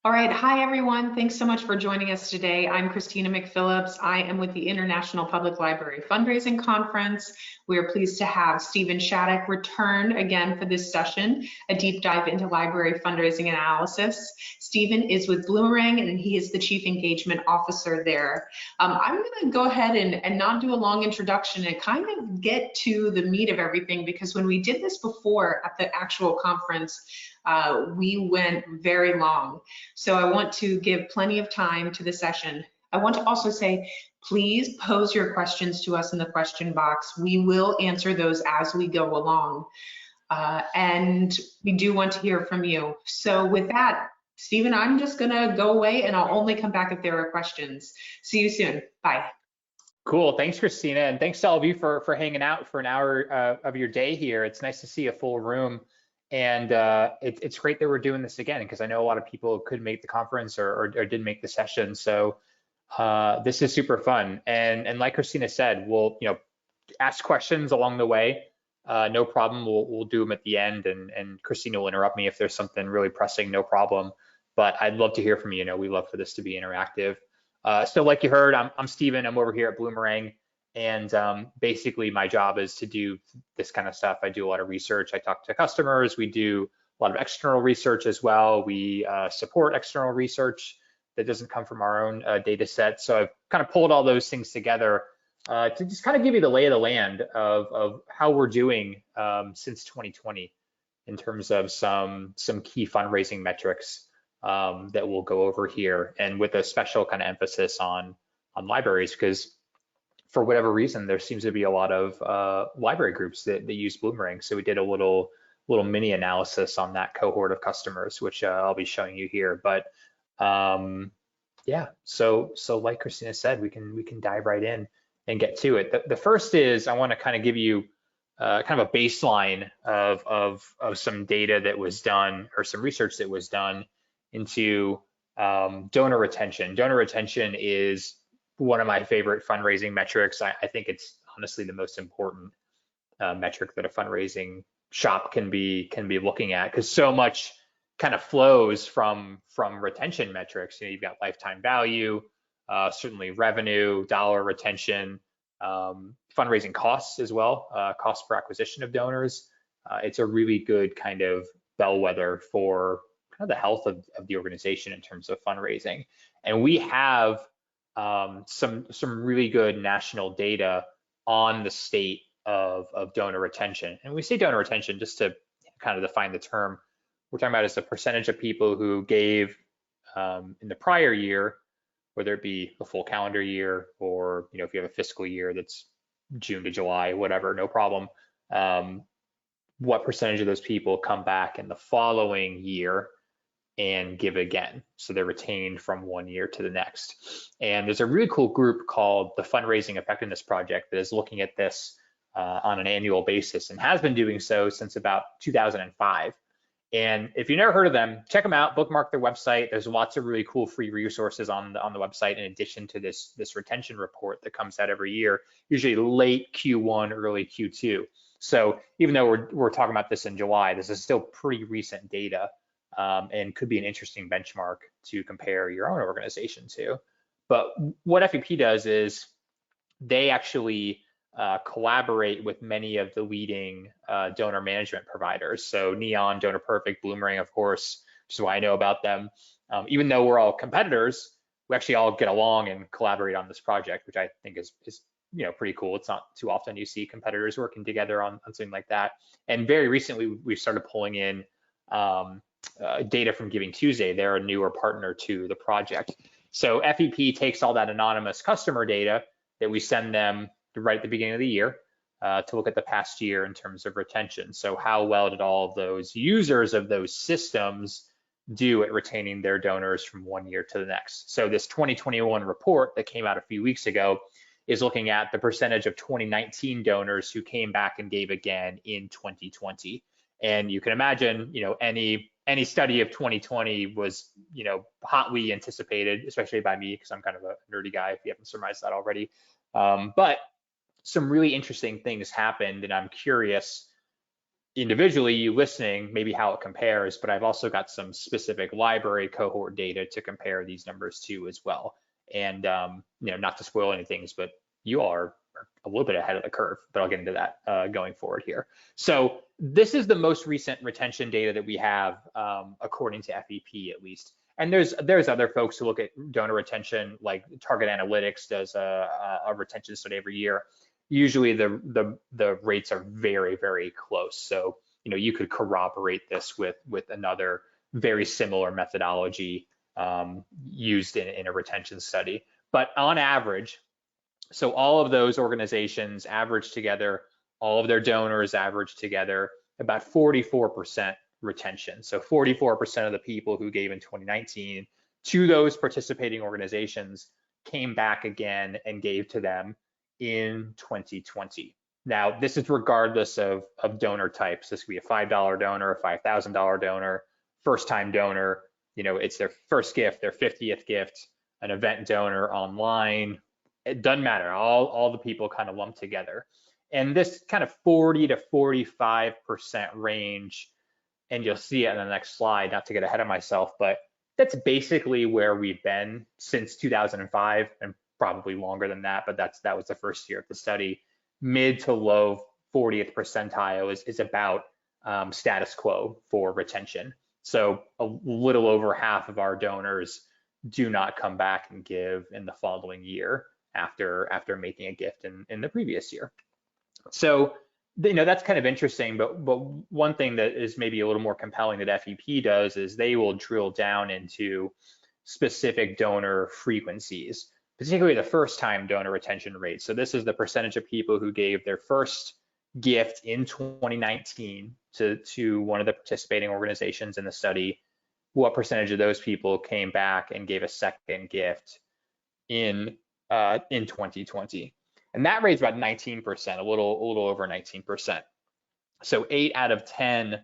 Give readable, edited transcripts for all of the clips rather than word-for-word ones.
All right. Hi, everyone. Thanks so much for joining us today. I'm Christina McPhillips. I am with the International Public Library Fundraising Conference. We are pleased to have Stephen Shattuck return again for this session, a deep dive into library fundraising analysis. Stephen is with Bloomerang, and he is the Chief Engagement Officer there. I'm going to go ahead and not do a long introduction and kind of get to the meat of everything, because when we did this before at the actual conference, we went very long. So I want to give plenty of time to the session. I want to also say, please pose your questions to us in the question box. We will answer those as we go along. And we do want to hear from you. So with that, Stephen, I'm just gonna go away and I'll only come back if there are questions. See you soon. Bye. Cool. Thanks, Christina. And thanks to all of you for hanging out for an hour of your day here. It's nice to see a full room. And it's great that we're doing this again, because I know a lot of people couldn't make the conference or didn't make the session. So this is super fun. And like Christina said, we'll ask questions along the way. No problem. We'll do them at the end, and Christina will interrupt me if there's something really pressing. No problem. But I'd love to hear from you. We love for this to be interactive. So like you heard, I'm Stephen. I'm over here at Bloomerang. And basically my job is to do this kind of stuff. I do a lot of research. I talk to customers. We do a lot of external research as well. We support external research that doesn't come from our own data set. So I've kind of pulled all those things together to just kind of give you the lay of the land of how we're doing since 2020 in terms of some key fundraising metrics that we'll go over here, and with a special kind of emphasis on libraries, because for whatever reason, there seems to be a lot of library groups that use Bloomerang. So we did a little mini analysis on that cohort of customers, which I'll be showing you here. But yeah, so like Christina said, we can dive right in and get to it. The first is, I want to kind of give you kind of a baseline of some data that was done, or some research that was done into donor retention. Donor retention is one of my favorite fundraising metrics. I think it's honestly the most important metric that a fundraising shop can be looking at, because so much kind of flows from retention metrics. You've got lifetime value, certainly revenue, dollar retention, fundraising costs as well, cost per acquisition of donors. It's a really good kind of bellwether for kind of the health of the organization in terms of fundraising. And we have some really good national data on the state of donor retention. And we say donor retention just to kind of define the term. We're talking about is the percentage of people who gave in the prior year, whether it be a full calendar year, or if you have a fiscal year that's June to July, whatever, no problem. What percentage of those people come back in the following year and give again? So they're retained from one year to the next. And there's a really cool group called the Fundraising Effectiveness Project that is looking at this on an annual basis, and has been doing so since about 2005. And if you've never heard of them, check them out, bookmark their website. There's lots of really cool free resources on the website, in addition to this retention report that comes out every year, usually late Q1, early Q2. So even though we're talking about this in July, this is still pretty recent data. And could be an interesting benchmark to compare your own organization to. But what FEP does is they actually collaborate with many of the leading donor management providers. So Neon, Donor Perfect, Bloomerang, of course, which is why I know about them. Even though we're all competitors, we actually all get along and collaborate on this project, which I think is pretty cool. It's not too often you see competitors working together on something like that. And very recently, we've started pulling in data from Giving Tuesday. They're a newer partner to the project. So FEP takes all that anonymous customer data that we send them right at the beginning of the year to look at the past year in terms of retention. So how well did all of those users of those systems do at retaining their donors from one year to the next? So this 2021 report that came out a few weeks ago is looking at the percentage of 2019 donors who came back and gave again in 2020. And you can imagine, any study of 2020 was, hotly anticipated, especially by me, because I'm kind of a nerdy guy, if you haven't surmised that already. But some really interesting things happened, and I'm curious individually, you listening, maybe how it compares, but I've also got some specific library cohort data to compare these numbers to as well. And not to spoil any things, but you all are a little bit ahead of the curve, but I'll get into that going forward here. So this is the most recent retention data that we have, according to FEP at least. And there's other folks who look at donor retention, like Target Analytics does a retention study every year. Usually the rates are very, very close. So you could corroborate this with another very similar methodology used in a retention study. But on average, so all of those organizations average together, all of their donors average together about 44% retention. So 44% of the people who gave in 2019 to those participating organizations came back again and gave to them in 2020. Now, this is regardless of donor types. This could be a $5 donor, a $5,000 donor, first-time donor. It's their first gift, their 50th gift, an event donor online. It doesn't matter. All the people kind of lumped together. And this kind of 40 to 45% range, and you'll see it in the next slide, not to get ahead of myself, but that's basically where we've been since 2005 and probably longer than that, but that was the first year of the study. Mid to low 40th percentile is about status quo for retention. So a little over half of our donors do not come back and give in the following year after making a gift in the previous year. So that's kind of interesting, but one thing that is maybe a little more compelling that FEP does is they will drill down into specific donor frequencies, particularly the first-time donor retention rate. So this is the percentage of people who gave their first gift in 2019 to one of the participating organizations in the study. What percentage of those people came back and gave a second gift in 2020? And that rate's about 19%, a little over 19%. So 8 out of 10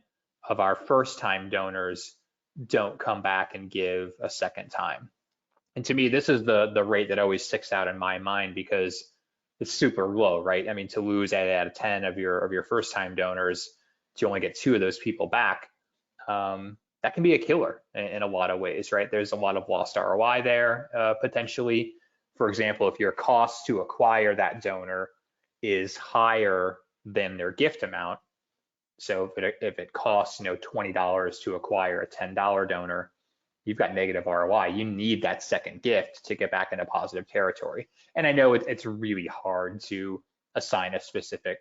of our first-time donors don't come back and give a second time. And to me, this is the rate that always sticks out in my mind because it's super low, right? I mean, to lose 8 out of 10 of your first-time donors, to only get 2 of those people back, that can be a killer in a lot of ways, right? There's a lot of lost ROI there, potentially. For example, if your cost to acquire that donor is higher than their gift amount, so if it costs $20 to acquire a $10 donor, you've got negative ROI. You need that second gift to get back into positive territory. And I know it's really hard to assign a specific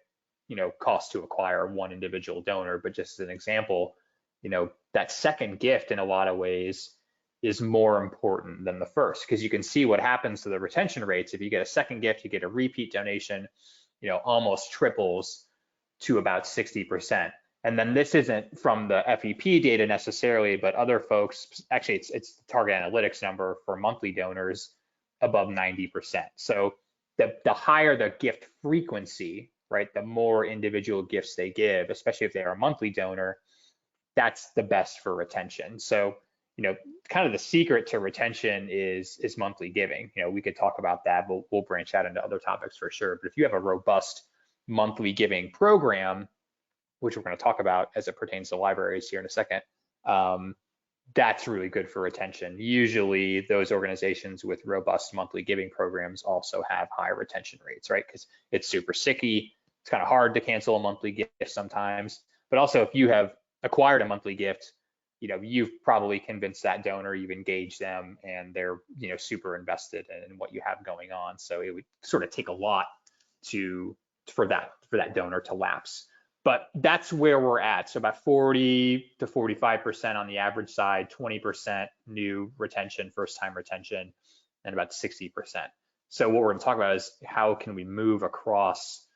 cost to acquire one individual donor, but just as an example, that second gift in a lot of ways is more important than the first, because you can see what happens to the retention rates. If you get a second gift, you get a repeat donation, almost triples to about 60%. And then this isn't from the FEP data necessarily, but other folks, actually it's the Target Analytics number for monthly donors above 90%. So the higher the gift frequency, right, the more individual gifts they give, especially if they're a monthly donor, that's the best for retention. So, kind of the secret to retention is monthly giving. We could talk about that, but we'll branch out into other topics for sure. But if you have a robust monthly giving program, which we're going to talk about as it pertains to libraries here in a second, that's really good for retention. Usually those organizations with robust monthly giving programs also have high retention rates, right? Because it's super sticky. It's kind of hard to cancel a monthly gift sometimes. But also if you have acquired a monthly gift, you've probably convinced that donor, you've engaged them, and they're super invested in what you have going on. So it would sort of take a lot for that donor to lapse. But that's where we're at. So about 40 to 45% on the average side, 20% new retention, first-time retention, and about 60%. So what we're going to talk about is how can we move across,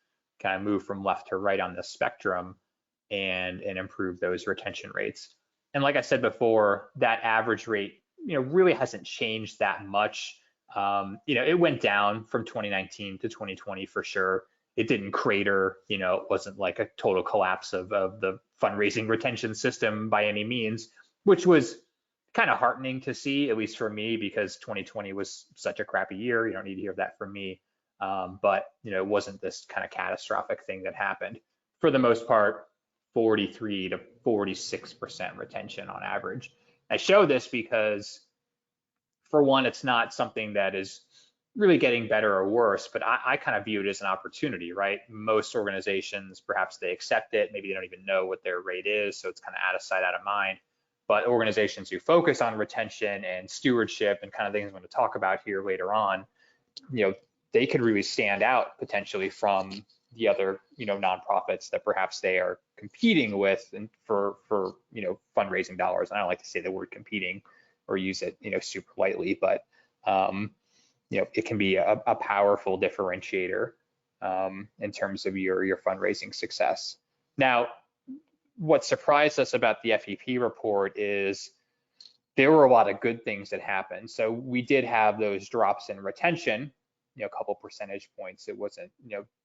kind of move from left to right on the spectrum and improve those retention rates. And like I said before, that average rate, really hasn't changed that much. It went down from 2019 to 2020 for sure. It didn't crater, it wasn't like a total collapse of the fundraising retention system by any means, which was kind of heartening to see, at least for me, because 2020 was such a crappy year. You don't need to hear that from me. But it wasn't this kind of catastrophic thing that happened. For the most part, 43 to 46% retention on average. I show this because, for one, it's not something that is really getting better or worse, but I kind of view it as an opportunity, right? Most organizations, perhaps they accept it, maybe they don't even know what their rate is, so it's kind of out of sight, out of mind. But organizations who focus on retention and stewardship and kind of things I'm going to talk about here later on, they could really stand out potentially from the other, nonprofits that perhaps they are competing with and for fundraising dollars. I don't like to say the word competing or use it, super lightly, but it can be a powerful differentiator in terms of your fundraising success. Now, what surprised us about the FEP report is there were a lot of good things that happened. So we did have those drops in retention, a couple percentage points. It wasn't,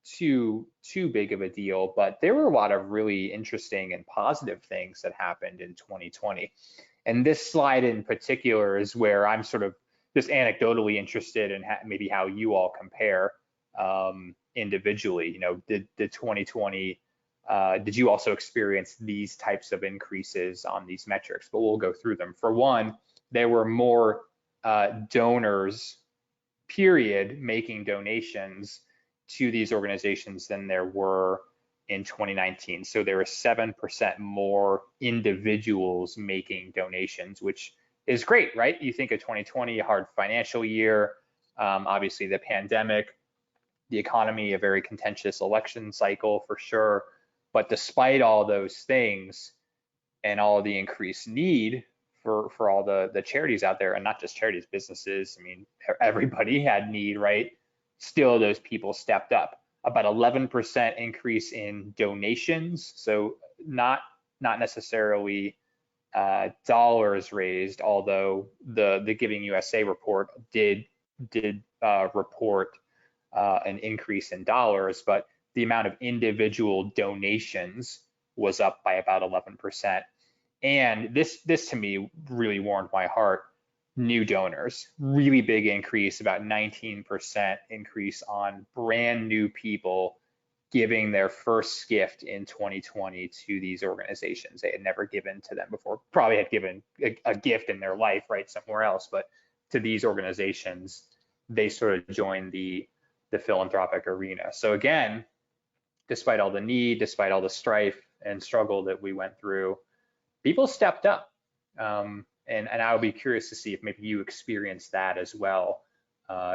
too big of a deal, but there were a lot of really interesting and positive things that happened in 2020. And this slide in particular is where I'm sort of just anecdotally interested in maybe how you all compare individually. Did 2020, did you also experience these types of increases on these metrics? But we'll go through them. For one, there were more donors, period, making donations to these organizations than there were in 2019. So there were 7% more individuals making donations, which is great, right? You think of 2020, a hard financial year, obviously the pandemic, the economy, a very contentious election cycle for sure. But despite all those things and all the increased need for all the charities out there, and not just charities, businesses, I mean, everybody had need, right? Still, those people stepped up. About 11% increase in donations. So not necessarily dollars raised, although the Giving USA report did report an increase in dollars, but the amount of individual donations was up by about 11%. And this to me really warmed my heart. New donors, really big increase, about 19% increase on brand new people giving their first gift in 2020 to these organizations. They had never given to them before, probably had given a gift in their life, right, somewhere else, but to these organizations, they sort of joined the philanthropic arena. So again, despite all the need, despite all the strife and struggle that we went through, people stepped up. And I would be curious to see if maybe you experienced that as well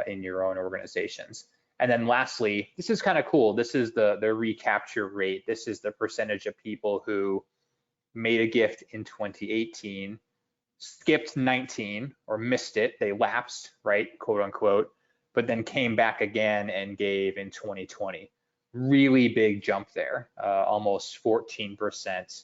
in your own organizations. And then lastly, this is kind of cool. This is the recapture rate. This is the percentage of people who made a gift in 2018, skipped 19 or missed it. They lapsed, right, quote unquote, but then came back again and gave in 2020. Really big jump there, almost 14%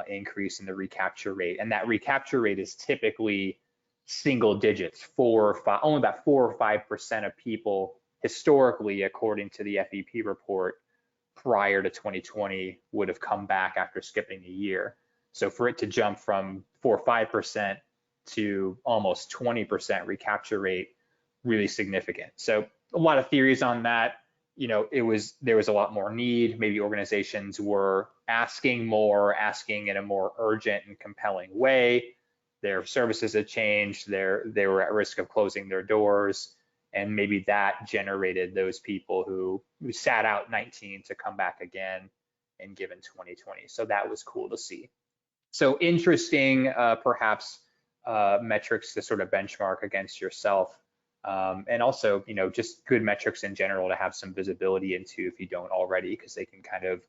increase in the recapture rate. And that recapture rate is typically single digits, 4 or 5, only about 4 or 5% of people historically, according to the FEP report, prior to 2020 would have come back after skipping a year. So for it to jump from 4 or 5% to almost 20% recapture rate, really significant. So a lot of theories on that. There was a lot more need. Maybe organizations were asking in a more urgent and compelling way. Their services had changed. They were at risk of closing their doors. And maybe that generated those people who sat out 19 to come back again and give in 2020. So that was cool to see. So interesting, perhaps, metrics to sort of benchmark against yourself. And also, just good metrics in general to have some visibility into if you don't already, because they can kind of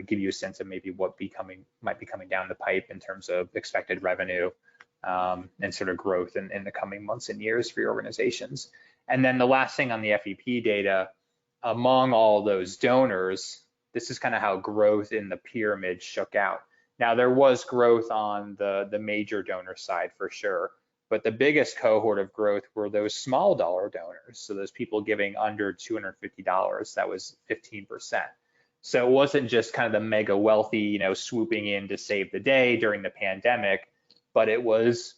give you a sense of maybe what might be coming down the pipe in terms of expected revenue and sort of growth in the coming months and years for your organizations. And then the last thing on the FEP data, among all those donors, this is kind of how growth in the pyramid shook out. Now, there was growth on the major donor side for sure, but the biggest cohort of growth were those small dollar donors. So those people giving under $250, that was 15%. So it wasn't just kind of the mega wealthy, swooping in to save the day during the pandemic, but it was,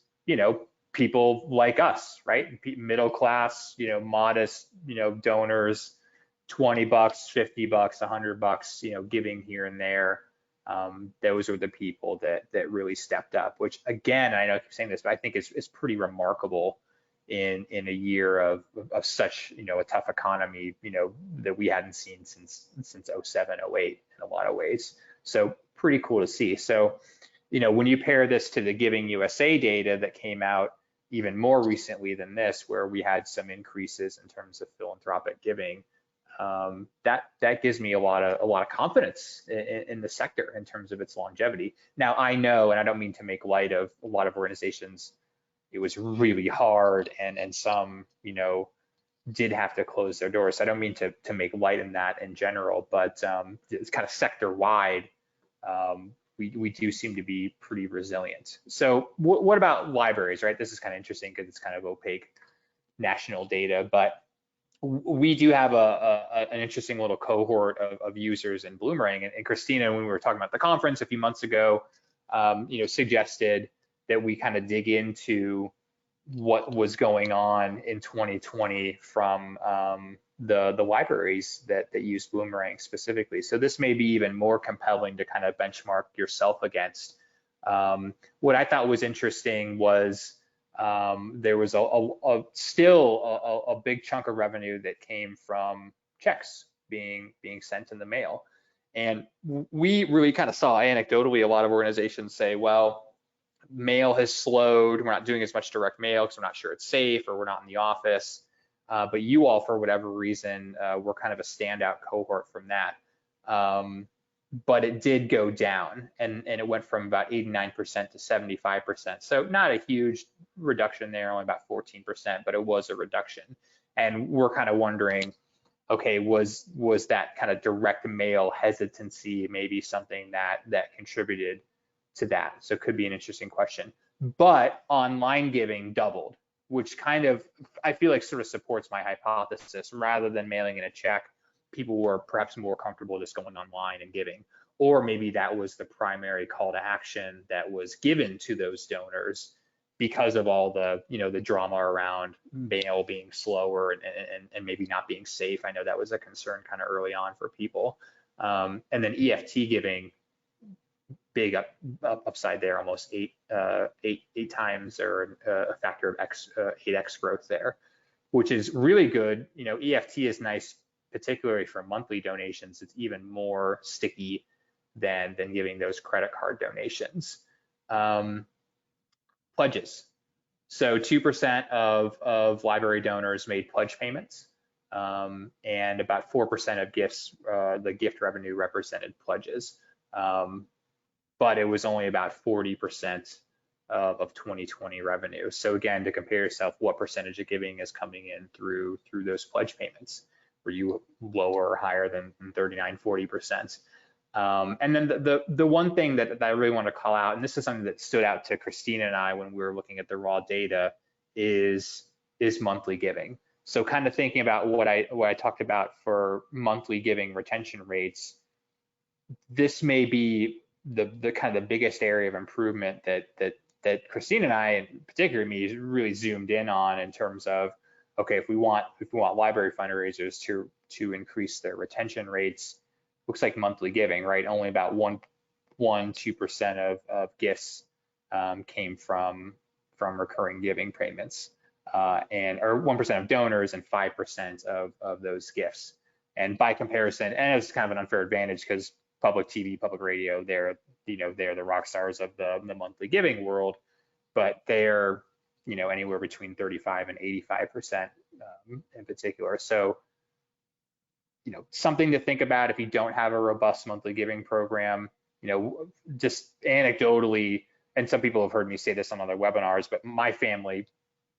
people like us, right? Middle class, modest, donors, $20, $50, $100, giving here and there those are the people that really stepped up, which again, I know I keep saying this, but I think is pretty remarkable in a year of such, a tough economy, that we hadn't seen since '07, '08 in a lot of ways. So pretty cool to see. So, when you pair this to the Giving USA data that came out even more recently than this, where we had some increases in terms of philanthropic giving, that gives me a lot of confidence in the sector in terms of its longevity. Now I know, and I don't mean to make light of a lot of organizations, it was really hard, and some, did have to close their doors. So I don't mean to make light in that in general, but it's kind of sector wide. We do seem to be pretty resilient. So what about libraries, right? This is kind of interesting because it's kind of opaque national data, but we do have an interesting little cohort of users in Bloomerang. And Christina, when we were talking about the conference a few months ago, suggested that we kind of dig into what was going on in 2020 from the libraries that use Bloomerang specifically. So this may be even more compelling to kind of benchmark yourself against. What I thought was interesting was there was still a big chunk of revenue that came from checks being sent in the mail. And we really kind of saw anecdotally a lot of organizations say, well, mail has slowed. We're not doing as much direct mail because we're not sure it's safe, or we're not in the office. But you all, for whatever reason, were kind of a standout cohort from that. But it did go down, and it went from about 89% to 75%. So not a huge reduction there, only about 14%, but it was a reduction. And we're kind of wondering, okay, was that kind of direct mail hesitancy maybe something that contributed to that? So it could be an interesting question. But online giving doubled, which kind of, I feel like, sort of supports my hypothesis. Rather than mailing in a check, people were perhaps more comfortable just going online and giving. Or maybe that was the primary call to action that was given to those donors because of all the, the drama around mail being slower and maybe not being safe. I know that was a concern kind of early on for people. And then EFT giving, big upside there, almost eight times, or a factor of 8x growth there, which is really good. EFT is nice, particularly for monthly donations. It's even more sticky than giving those credit card donations. Pledges. So 2% of library donors made pledge payments, and about 4% of gifts, the gift revenue represented pledges. But it was only about 40% of 2020 revenue. So again, to compare yourself, what percentage of giving is coming in through those pledge payments? Were you lower or higher than 39, 40%? And then the one thing that I really want to call out, and this is something that stood out to Christina and I when we were looking at the raw data, is monthly giving. So kind of thinking about what I talked about for monthly giving retention rates, this may be the kind of the biggest area of improvement that Christina and I, and particularly me, really zoomed in on in terms of, okay, if we want library fundraisers to increase their retention rates, looks like monthly giving, right? Only about 2% of gifts came from recurring giving payments, or 1% of donors and 5% of those gifts. And by comparison, and it's kind of an unfair advantage because public TV, public radio, they're the rock stars of the monthly giving world, but they're anywhere between 35 and 85% in particular. So something to think about if you don't have a robust monthly giving program. Just anecdotally, and some people have heard me say this on other webinars, but my family,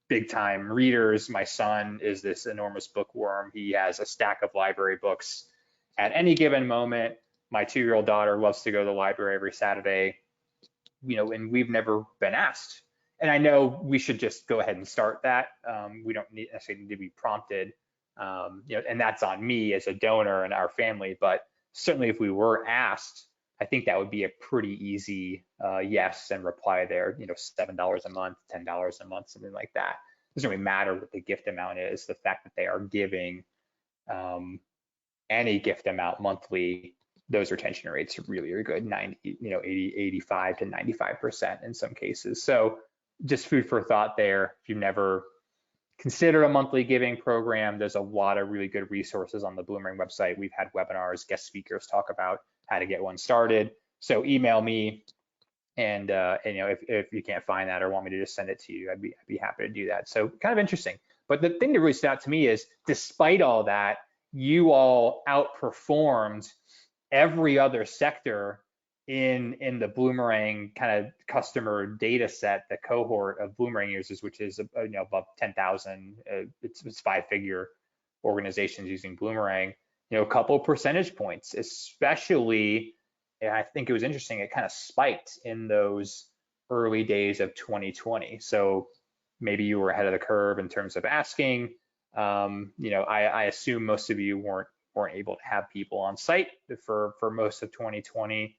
big time readers. My son is this enormous bookworm. He has a stack of library books at any given moment. My 2-year-old daughter loves to go to the library every Saturday, and we've never been asked. And I know we should just go ahead and start that. We don't necessarily need to be prompted, and that's on me as a donor and our family. But certainly if we were asked, I think that would be a pretty easy yes and reply there, $7 a month, $10 a month, something like that. It doesn't really matter what the gift amount is. The fact that they are giving any gift amount monthly those retention rates really are good, 85 to 95% in some cases. So just food for thought there. If you've never considered a monthly giving program, there's a lot of really good resources on the Bloomerang website. We've had webinars, guest speakers talk about how to get one started. So email me, and if you can't find that or want me to just send it to you, I'd be happy to do that. So kind of interesting. But the thing that really stood out to me is, despite all that, you all outperformed every other sector in the Bloomerang kind of customer data set, the cohort of Bloomerang users, which is above 10,000. It's five-figure organizations using Bloomerang. A couple percentage points, especially. And I think it was interesting. It kind of spiked in those early days of 2020. So maybe you were ahead of the curve in terms of asking. I assume most of you weren't able to have people on site for most of 2020.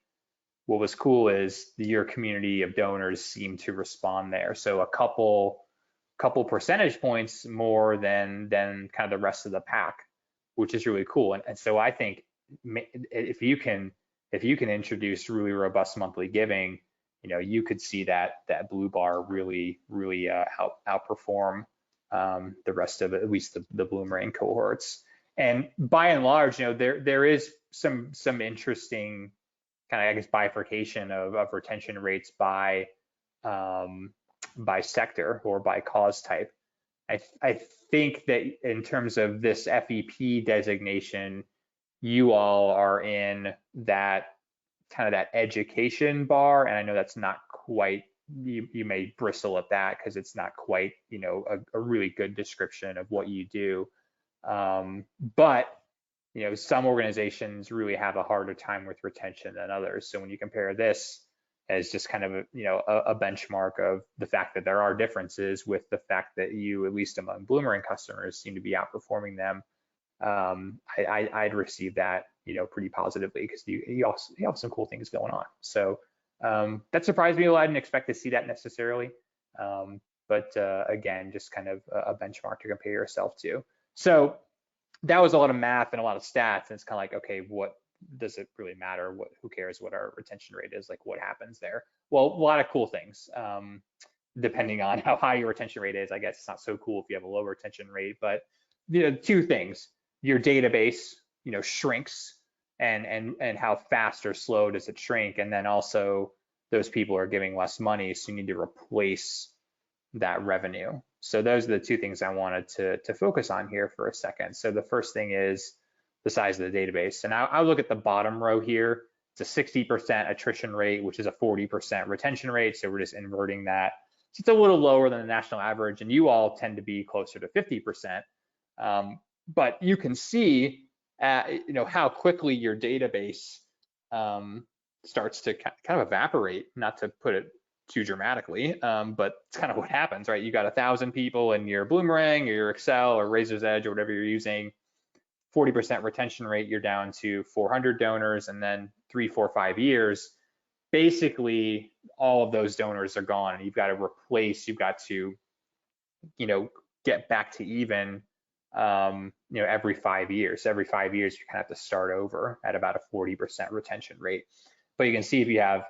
What was cool is your community of donors seemed to respond there. So a couple percentage points more than kind of the rest of the pack, which is really cool. And so I think if you can introduce really robust monthly giving, you could see that blue bar really outperform the rest of at least the Bloomerang cohorts. And by and large, there is some interesting kind of, I guess, bifurcation of retention rates by sector or by cause type. I think that in terms of this FEP designation, you all are in that kind of that education bar, and I know that's not quite, you may bristle at that because it's not quite a really good description of what you do, but some organizations really have a harder time with retention than others. So when you compare this as just kind of a benchmark of the fact that there are differences with the fact that you, at least among Bloomerang customers, seem to be outperforming them, I'd receive that pretty positively, because you have some cool things going on. So that surprised me a lot. I didn't expect to see that necessarily, but again, just kind of a benchmark to compare yourself to. So that was a lot of math and a lot of stats, and it's kind of like, okay, what does it really matter? Who cares what our retention rate is? Like, what happens there? Well, a lot of cool things. Depending on how high your retention rate is, I guess it's not so cool if you have a low retention rate, but two things: your database, shrinks, and how fast or slow does it shrink, and then also those people are giving less money, so you need to replace that revenue. So those are the two things I wanted to focus on here for a second. So the first thing is the size of the database, and I'll look at the bottom row here. It's a 60% attrition rate, which is a 40% retention rate. So we're just inverting that. So it's a little lower than the national average, and you all tend to be closer to 50%. But you can see, how quickly your database starts to kind of evaporate. Not to put it too dramatically, but it's kind of what happens, right? You got 1,000 people in your Bloomerang or your Excel or Razor's Edge or whatever you're using. 40% retention rate, you're down to 400 donors, and then 3, 4, 5 years, basically all of those donors are gone, and you've got to replace. You've got to, get back to even. Every 5 years. Every 5 years, you kind of have to start over at about a 40% retention rate. But you can see if you have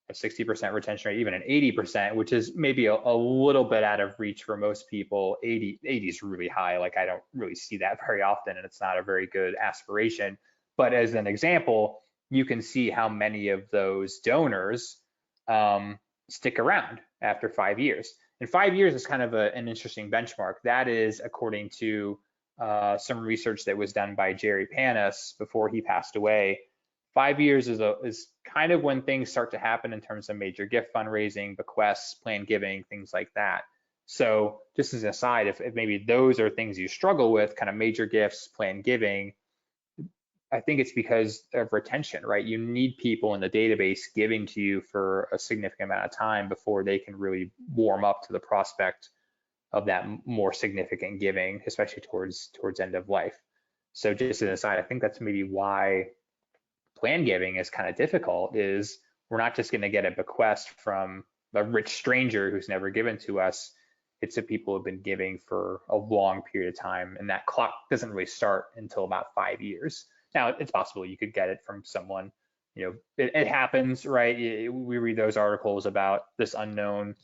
a 60% retention rate, even an 80%, which is maybe a little bit out of reach for most people. 80 is really high. Like, I don't really see that very often, and it's not a very good aspiration. But as an example, you can see how many of those donors stick around after 5 years. And 5 years is kind of an interesting benchmark. That is according to some research that was done by Jerry Panis before he passed away. 5 years is kind of when things start to happen in terms of major gift fundraising, bequests, planned giving, things like that. So just as an aside, if maybe those are things you struggle with, kind of major gifts, planned giving, I think it's because of retention, right? You need people in the database giving to you for a significant amount of time before they can really warm up to the prospect of that more significant giving, especially towards end of life. So just as an aside, I think that's maybe why planned giving is kind of difficult, is we're not just going to get a bequest from a rich stranger who's never given to us. It's the people who've been giving for a long period of time, and that clock doesn't really start until about 5 years. Now, it's possible you could get it from someone, it happens, right? We read those articles about this unknown,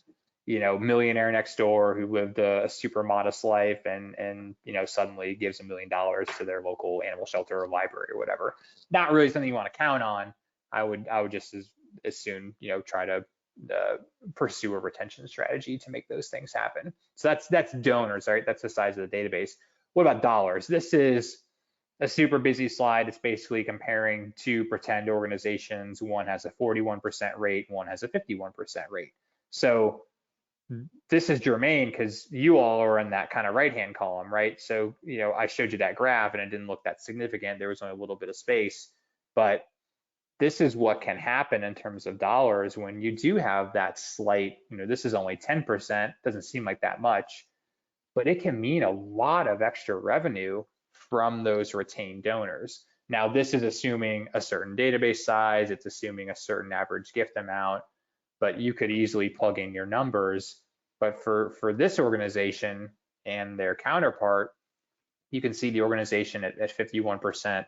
millionaire next door who lived a super modest life and suddenly gives $1 million to their local animal shelter or library or whatever. Not really something you want to count on. I would just as soon, try to pursue a retention strategy to make those things happen. So that's donors, right? That's the size of the database. What about dollars? This is a super busy slide. It's basically comparing two pretend organizations. One has a 41% rate, one has a 51% rate. So this is germane because you all are in that kind of right-hand column, right? So, I showed you that graph and it didn't look that significant. There was only a little bit of space, but this is what can happen in terms of dollars when you do have that slight, this is only 10%, doesn't seem like that much, but it can mean a lot of extra revenue from those retained donors. Now, this is assuming a certain database size, it's assuming a certain average gift amount, but you could easily plug in your numbers. But for this organization and their counterpart, you can see the organization at 51%,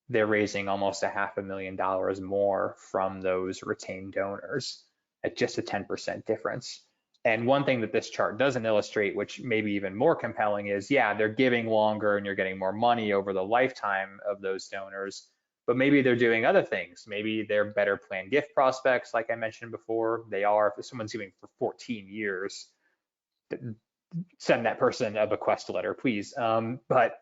they're raising almost $500,000 more from those retained donors at just a 10% difference. And one thing that this chart doesn't illustrate, which may be even more compelling, is yeah, they're giving longer and you're getting more money over the lifetime of those donors, but maybe they're doing other things. Maybe they're better planned gift prospects, like I mentioned before. They are. If someone's giving for 14 years, send that person a bequest letter, please. But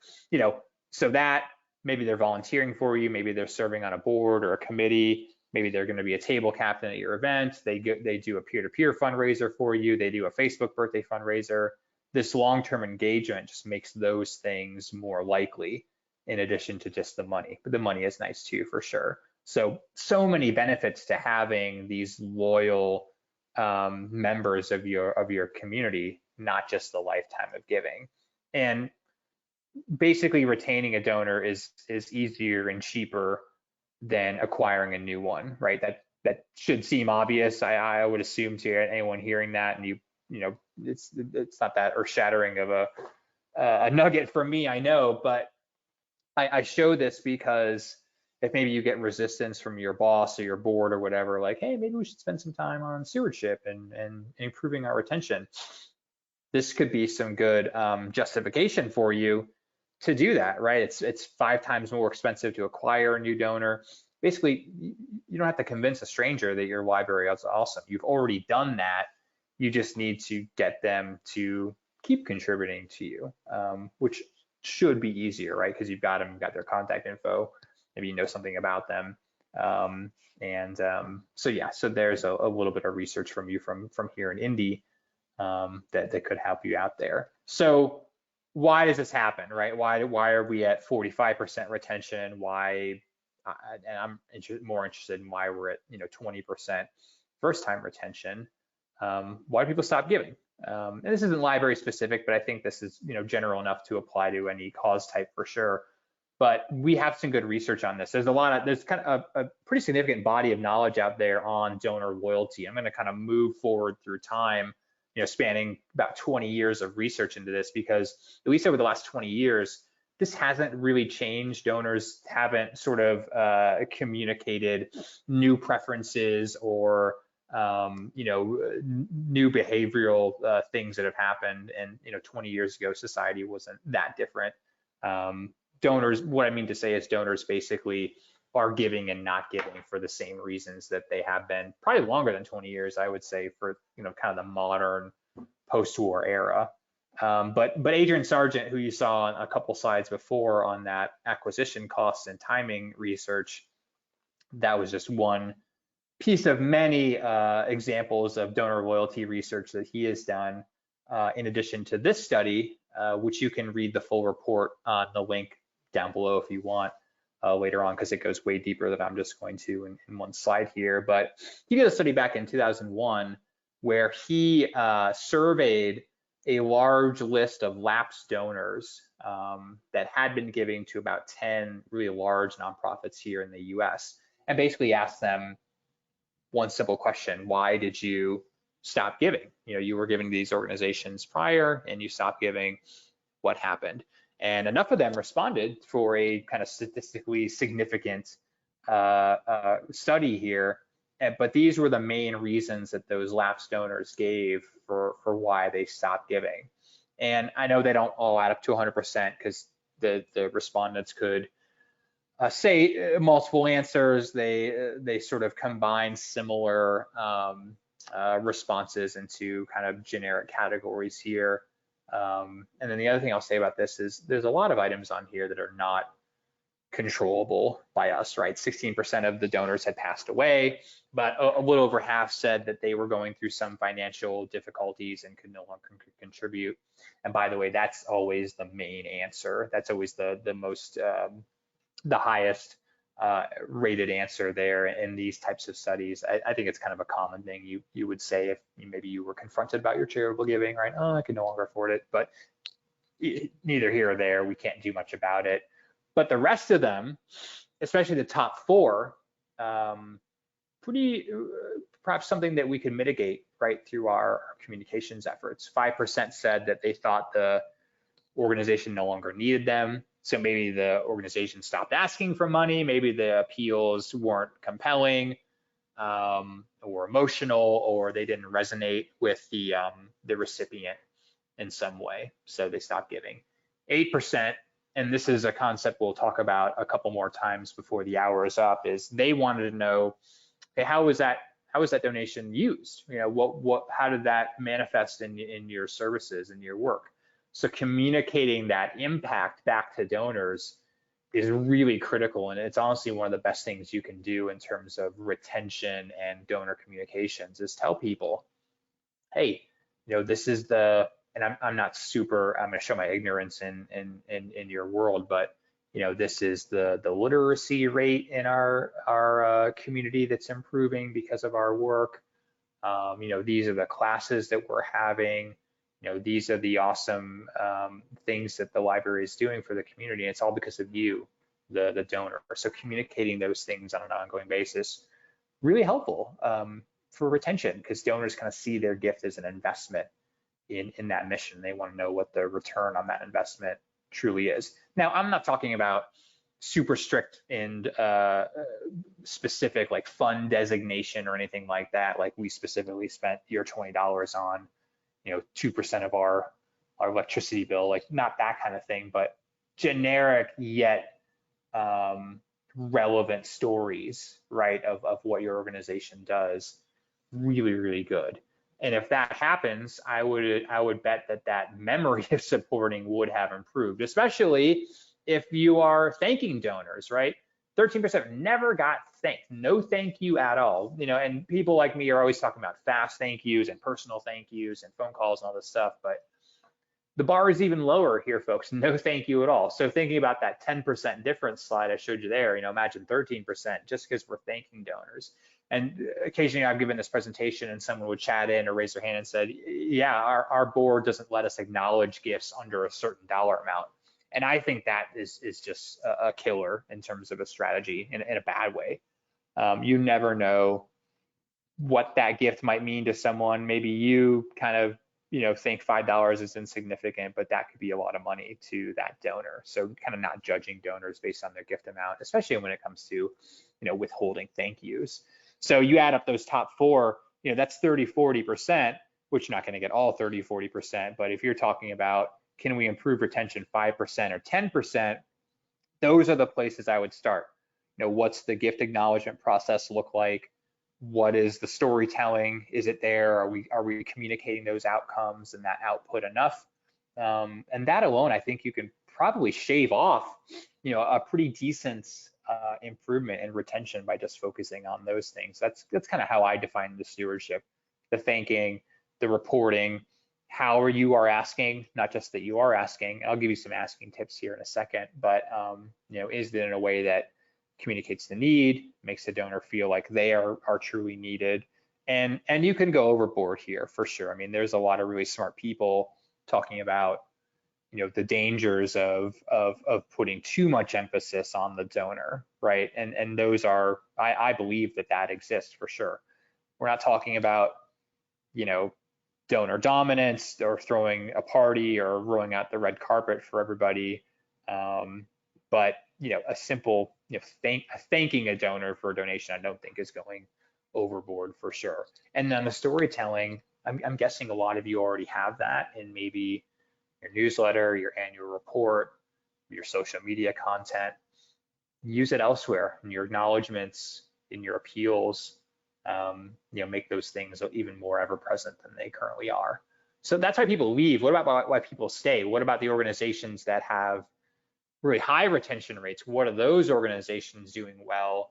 so that maybe they're volunteering for you, maybe they're serving on a board or a committee, maybe they're going to be a table captain at your event. They do a peer-to-peer fundraiser for you. They do a Facebook birthday fundraiser. This long-term engagement just makes those things more likely in addition to just the money. But the money is nice too, for sure. So many benefits to having these loyal members of your community, not just the lifetime of giving. And basically retaining a donor is easier and cheaper than acquiring a new one, right? That should seem obvious. I would assume to anyone hearing that, and it's not that earth-shattering of a nugget for me, I know, but I show this because if maybe you get resistance from your boss or your board or whatever, like, hey, maybe we should spend some time on stewardship and improving our retention. This could be some good justification for you to do that, right? It's 5 times more expensive to acquire a new donor. Basically, you don't have to convince a stranger that your library is awesome. You've already done that. You just need to get them to keep contributing to you, which should be easier, right? Because you've got them, you've got their contact info, maybe you know something about them. So there's a little bit of research from you from here in Indy that could help you out there. So why does this happen, right? Why are we at 45% retention? Why? And I'm more interested in why we're at 20% first-time retention. Why do people stop giving? And this isn't library specific, but I think this is general enough to apply to any cause type for sure. But we have some good research on this. There's kind of a pretty significant body of knowledge out there on donor loyalty. I'm going to kind of move forward through time, spanning about 20 years of research into this, because at least over the last 20 years, this hasn't really changed. Donors haven't sort of communicated new preferences or new behavioral things that have happened. And 20 years ago, society wasn't that different. Donors, what I mean to say is donors basically are giving and not giving for the same reasons that they have been probably longer than 20 years, I would say, for kind of the modern post-war era. But Adrian Sargent, who you saw on a couple slides before on that acquisition costs and timing research, that was just one piece of many examples of donor loyalty research that he has done, in addition to this study, which you can read the full report on the link down below if you want later on, because it goes way deeper than I'm just going to in one slide here. But he did a study back in 2001 where he surveyed a large list of lapsed donors that had been giving to about 10 really large nonprofits here in the US, and basically asked them one simple question: why did you stop giving? You were giving these organizations prior and you stopped giving. What happened? And enough of them responded for a kind of statistically significant study here. But these were the main reasons that those lapsed donors gave for why they stopped giving. And I know they don't all add up to 100% because the respondents could say multiple answers. They sort of combine similar responses into kind of generic categories here. And then the other thing I'll say about this is there's a lot of items on here that are not controllable by us, right? 16% of the donors had passed away, but a little over half said that they were going through some financial difficulties and could no longer contribute. And by the way, that's always the main answer. That's always the most, the highest rated answer there in these types of studies. I think it's kind of a common thing you would say if maybe you were confronted about your charitable giving, right? Oh, I can no longer afford it, but neither here or there, we can't do much about it. But the rest of them, especially the top four, pretty perhaps something that we could mitigate right through our communications efforts. 5% said that they thought the organization no longer needed them. So maybe the organization stopped asking for money, maybe the appeals weren't compelling or emotional, or they didn't resonate with the recipient in some way, so they stopped giving. 8%, and this is a concept we'll talk about a couple more times before the hour is up, is they wanted to know, hey, how was that donation used? You know, how did that manifest in your services and your work? So communicating that impact back to donors is really critical, and it's honestly one of the best things you can do in terms of retention and donor communications, is tell people, hey, you know, this is the, and I'm not super, I'm going to show my ignorance in your world, but you know, this is the literacy rate in our community that's improving because of our work. You know, these are the classes that we're having. You know, these are the awesome things that the library is doing for the community. And it's all because of you, the donor. So communicating those things on an ongoing basis, really helpful for retention, because donors kind of see their gift as an investment in that mission. They want to know what the return on that investment truly is. Now, I'm not talking about super strict and specific like fund designation or anything like that. Like we specifically spent your $20 on, you know, 2% of our electricity bill, like not that kind of thing, but generic yet relevant stories, right, of what your organization does. Really, really good. And if that happens, I would bet that memory of supporting would have improved, especially if you are thanking donors, right? 13% never got thanked, no thank you at all. You know, and people like me are always talking about fast thank yous and personal thank yous and phone calls and all this stuff, but the bar is even lower here, folks. No thank you at all. So thinking about that 10% difference slide I showed you there, you know, imagine 13% just because we're thanking donors. And occasionally I've given this presentation and someone would chat in or raise their hand and said, yeah, our board doesn't let us acknowledge gifts under a certain dollar amount. And I think that is just a killer in terms of a strategy in a bad way. You never know what that gift might mean to someone. Maybe you kind of, you know, think $5 is insignificant, but that could be a lot of money to that donor. So kind of not judging donors based on their gift amount, especially when it comes to, you know, withholding thank yous. So you add up those top four, you know, that's 30-40%, which you're not going to get all 30-40%. But if you're talking about, can we improve retention 5% or 10%, those are the places I would start. You know, what's the gift acknowledgement process look like? What is the storytelling? Is it there? Are we communicating those outcomes and that output enough? And that alone, I think you can probably shave off, you know, a pretty decent improvement in retention by just focusing on those things. That's kind of how I define the stewardship: the thanking, the reporting, how you are asking, not just that you are asking. I'll give you some asking tips here in a second, but you know, is it in a way that communicates the need, makes the donor feel like they are truly needed, and you can go overboard here for sure. I mean, there's a lot of really smart people talking about, you know, the dangers of putting too much emphasis on the donor, right? And those are, I believe that exists for sure. We're not talking about, you know, donor dominance or throwing a party or rolling out the red carpet for everybody. But a simple thanking a donor for a donation, I don't think is going overboard for sure. And then the storytelling, I'm guessing a lot of you already have that in maybe your newsletter, your annual report, your social media content. Use it elsewhere in your acknowledgments, in your appeals. Make those things even more ever present than they currently are. So that's why people leave. What about why people stay? What about the organizations that have really high retention rates? What are those organizations doing well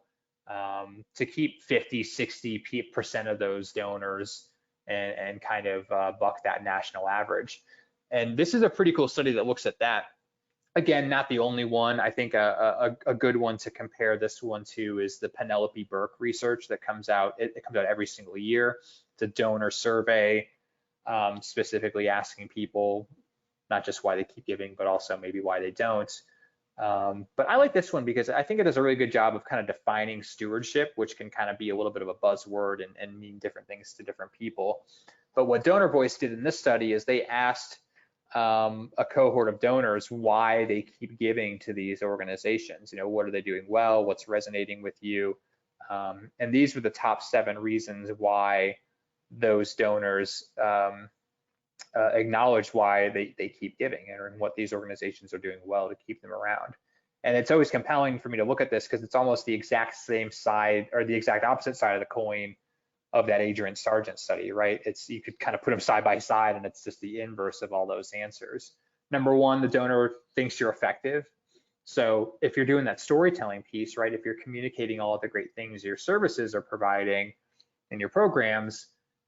to keep 50, 60% of those donors and kind of buck that national average? And this is a pretty cool study that looks at that. Again, not the only one. I think a good one to compare this one to is the Penelope Burke research that comes out. It comes out every single year. It's a donor survey, specifically asking people not just why they keep giving, but also maybe why they don't. But I like this one because I think it does a really good job of kind of defining stewardship, which can kind of be a little bit of a buzzword and mean different things to different people. But what Donor Voice did in this study is they asked a cohort of donors why they keep giving to these organizations. What are they doing well? What's resonating with you? And these were the top 7 reasons why those donors acknowledge why they keep giving and what these organizations are doing well to keep them around. And it's always compelling for me to look at this because it's almost the exact same side or the exact opposite side of the coin of that Adrian Sargent study, right? You could kind of put them side by side and it's just the inverse of all those answers. Number one, the donor thinks you're effective. So if you're doing that storytelling piece, right, if you're communicating all of the great things your services are providing in your programs,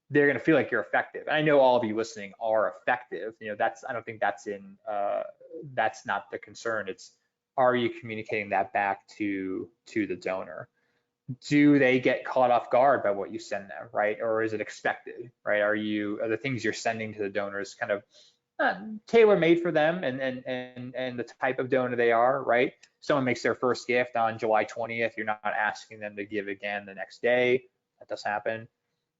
they're going to feel like you're effective. And I know all of you listening are effective. I don't think that's not the concern. It's, are you communicating that back to the donor? Do they get caught off guard by what you send them, right? Or is it expected, right? Are the things you're sending to the donors kind of tailor-made for them and the type of donor they are, right? Someone makes their first gift on July 20th. You're not asking them to give again the next day. That does happen.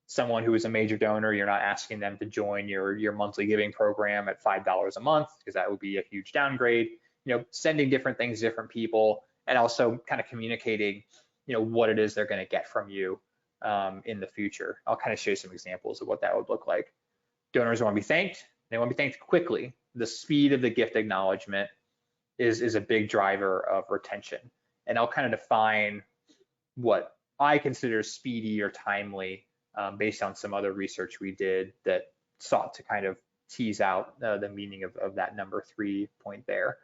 Someone who is a major donor, you're not asking them to join your monthly giving program at $5 a month because that would be a huge downgrade. Sending different things to different people and also kind of communicating what it is they're going to get from you in the future. I'll kind of show you some examples of what that would look like. Donors want to be thanked. They want to be thanked quickly. The speed of the gift acknowledgement is a big driver of retention. And I'll kind of define what I consider speedy or timely based on some other research we did that sought to kind of tease out the meaning of that number 3 point there.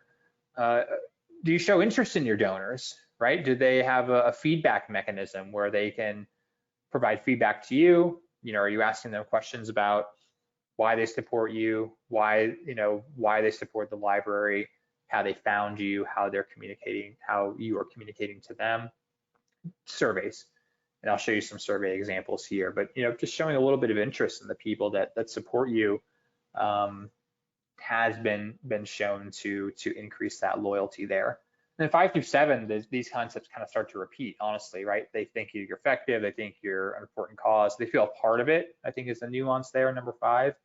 Do you show interest in your donors? Right? Do they have a feedback mechanism where they can provide feedback to you? Are you asking them questions about why they support you, why they support the library, how they found you, how they're communicating, how you are communicating to them? Surveys, and I'll show you some survey examples here. But just showing a little bit of interest in the people that support you has been shown to increase that loyalty there. And then 5 through 7, these concepts kind of start to repeat, honestly, right? They think you're effective, they think you're an important cause, they feel a part of it, I think is the nuance there, number 5.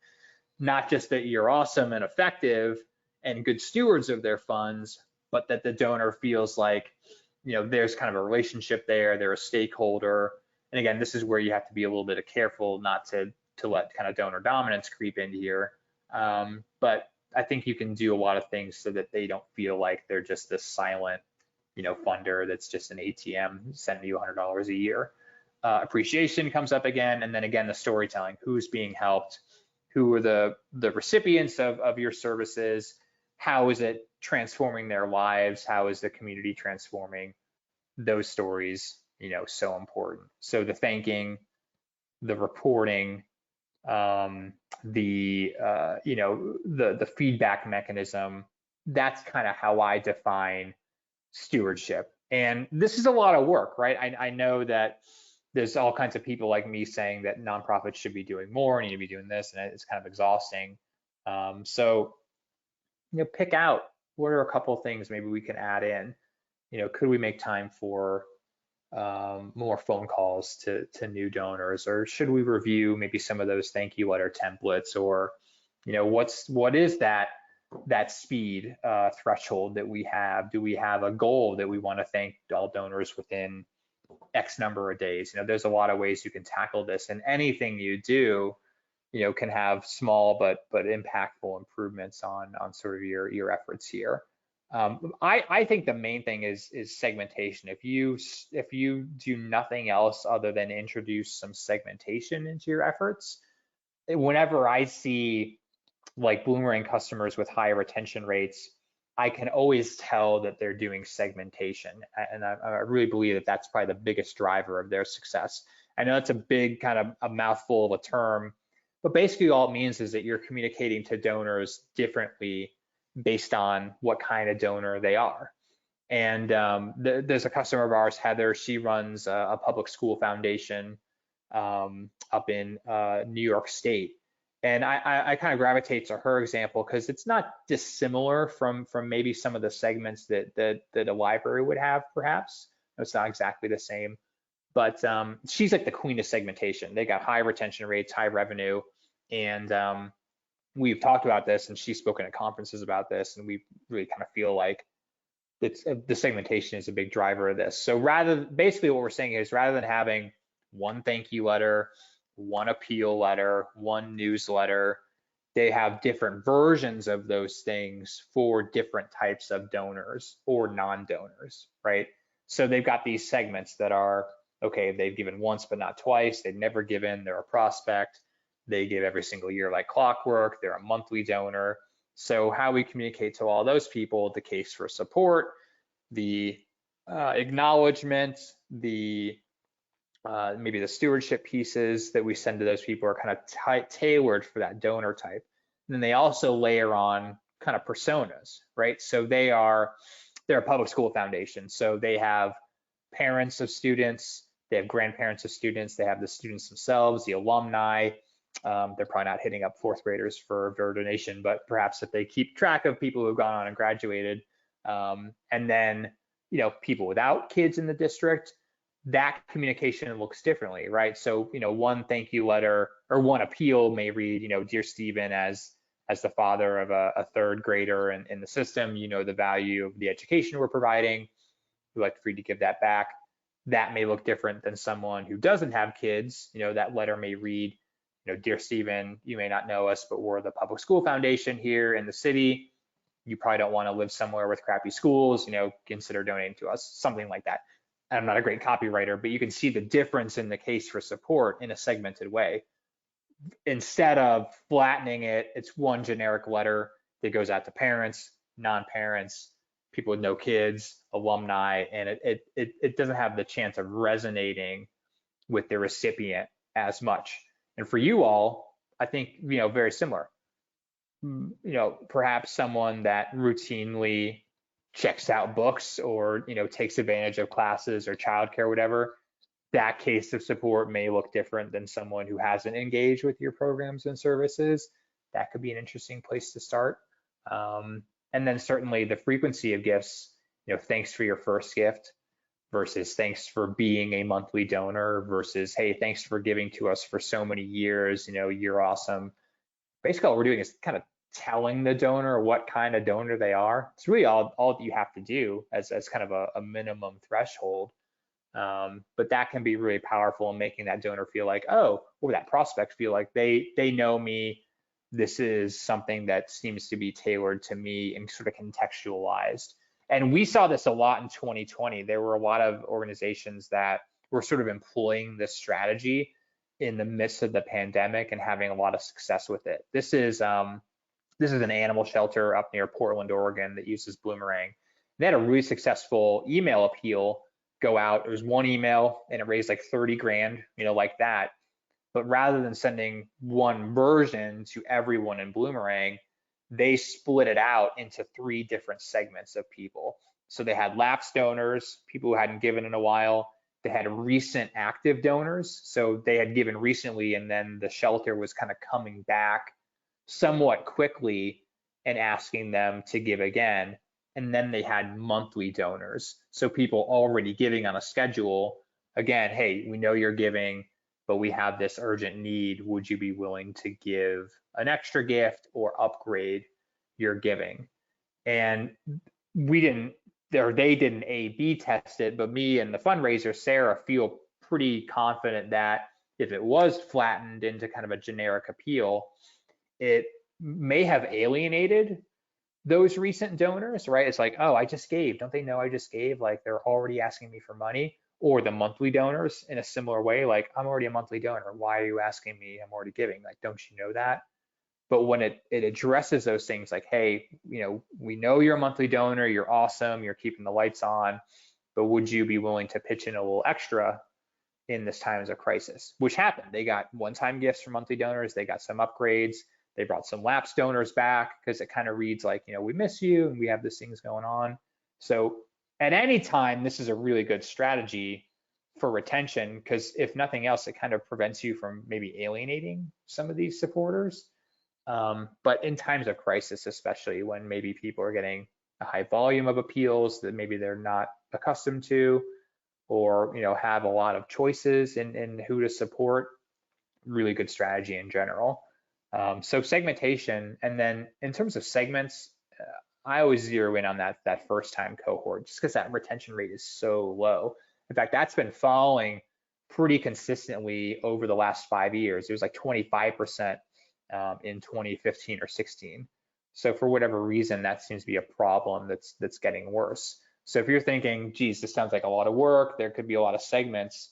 Not just that you're awesome and effective and good stewards of their funds, but that the donor feels like, there's kind of a relationship there, they're a stakeholder. And again, this is where you have to be a little bit careful not to let kind of donor dominance creep into here. But I think you can do a lot of things so that they don't feel like they're just this silent, funder that's just an ATM sending you $100 a year. Appreciation comes up again, and then again the storytelling. Who's being helped? Who are the recipients of your services? How is it transforming their lives? How is the community transforming? Those stories, so important. So the thanking, the reporting, the feedback mechanism, that's kind of how I define stewardship. And this is a lot of work, right? I know that there's all kinds of people like me saying that nonprofits should be doing more, need to be doing this, and it's kind of exhausting. So pick out what are a couple of things maybe we can add in. Could we make time for more phone calls to new donors, or should we review maybe some of those thank you letter templates, or what is that that speed threshold that we have? Do we have a goal that we want to thank all donors within X number of days? There's a lot of ways you can tackle this, and anything you do, can have small but impactful improvements on sort of your efforts here. I think the main thing is segmentation. If you do nothing else other than introduce some segmentation into your efforts, whenever I see like Bloomerang customers with high retention rates, I can always tell that they're doing segmentation. And I really believe that that's probably the biggest driver of their success. I know it's a big kind of a mouthful of a term, but basically all it means is that you're communicating to donors differently based on what kind of donor they are. And there's a customer of ours, Heather. She runs a public school foundation up in New York State. And I kind of gravitate to her example because it's not dissimilar from maybe some of the segments that a library would have, perhaps. It's not exactly the same, but she's like the queen of segmentation. They got high retention rates, high revenue, and we've talked about this, and she's spoken at conferences about this, and we really kind of feel like the segmentation is a big driver of this. So basically what we're saying is rather than having one thank you letter, one appeal letter, one newsletter, they have different versions of those things for different types of donors or non-donors, right? So they've got these segments that are, okay, they've given once but not twice, they've never given, they're a prospect, they give every single year like clockwork, they're a monthly donor. So how we communicate to all those people, the case for support, the acknowledgement, the maybe the stewardship pieces that we send to those people are kind of tailored for that donor type. And then they also layer on kind of personas, right? So they're a public school foundation. So they have parents of students, they have grandparents of students, they have the students themselves, the alumni. They're probably not hitting up fourth graders for a donation, but perhaps if they keep track of people who've gone on and graduated, and then people without kids in the district, that communication looks differently, right? So, one thank you letter or one appeal may read, Dear Stephen, as the father of a third grader in the system, the value of the education we're providing. We'd like for you to give that back. That may look different than someone who doesn't have kids. That letter may read, Dear Stephen, you may not know us, but we're the public school foundation here in the city. You probably don't want to live somewhere with crappy schools, consider donating to us, something like that. I'm not a great copywriter, but you can see the difference in the case for support in a segmented way. Instead of flattening it, it's one generic letter that goes out to parents, non-parents, people with no kids, alumni, and it doesn't have the chance of resonating with the recipient as much. And for you all, I think, very similar. Perhaps someone that routinely checks out books or takes advantage of classes or childcare, whatever, that case of support may look different than someone who hasn't engaged with your programs and services. That could be an interesting place to start. And then certainly the frequency of gifts, thanks for your first gift versus thanks for being a monthly donor versus, hey, thanks for giving to us for so many years, you're awesome. Basically all we're doing is kind of telling the donor what kind of donor they are. It's really all that you have to do as kind of a minimum threshold. But that can be really powerful in making that donor feel like, or that prospect feel like they know me. This is something that seems to be tailored to me and sort of contextualized. And we saw this a lot in 2020. There were a lot of organizations that were sort of employing this strategy in the midst of the pandemic and having a lot of success with it. This is an animal shelter up near Portland, Oregon that uses Bloomerang. They had a really successful email appeal go out. It was one email and it raised like 30 grand, like that. But rather than sending one version to everyone in Bloomerang, they split it out into 3 different segments of people. So they had lapsed donors, people who hadn't given in a while. They had recent active donors. So they had given recently and then the shelter was kind of coming back somewhat quickly and asking them to give again. And then they had monthly donors. So people already giving on a schedule. Again, hey, we know you're giving, but we have this urgent need. Would you be willing to give an extra gift or upgrade? you're giving. And we didn't, or they didn't A/B test it, but me and the fundraiser, Sarah, feel pretty confident that if it was flattened into kind of a generic appeal, it may have alienated those recent donors, right? It's like, oh, I just gave. Don't they know I just gave? Like they're already asking me for money. Or the monthly donors in a similar way, like I'm already a monthly donor. Why are you asking me? I'm already giving. Like, don't you know that? But when it addresses those things like, hey, we know you're a monthly donor, you're awesome, you're keeping the lights on, but would you be willing to pitch in a little extra in this time as a crisis? Which happened. They got one-time gifts from monthly donors, they got some upgrades, they brought some lapsed donors back because it kind of reads like, we miss you and we have these things going on. So at any time, this is a really good strategy for retention, because if nothing else, it kind of prevents you from maybe alienating some of these supporters. But in times of crisis, especially when maybe people are getting a high volume of appeals that maybe they're not accustomed to, or have a lot of choices in who to support, really good strategy in general. So segmentation, and then in terms of segments, I always zero in on that first time cohort, just because that retention rate is so low. In fact, that's been falling pretty consistently over the last 5 years. It was like 25% in 2015 or 16. So for whatever reason, that seems to be a problem that's getting worse. So if you're thinking, geez, this sounds like a lot of work, there could be a lot of segments,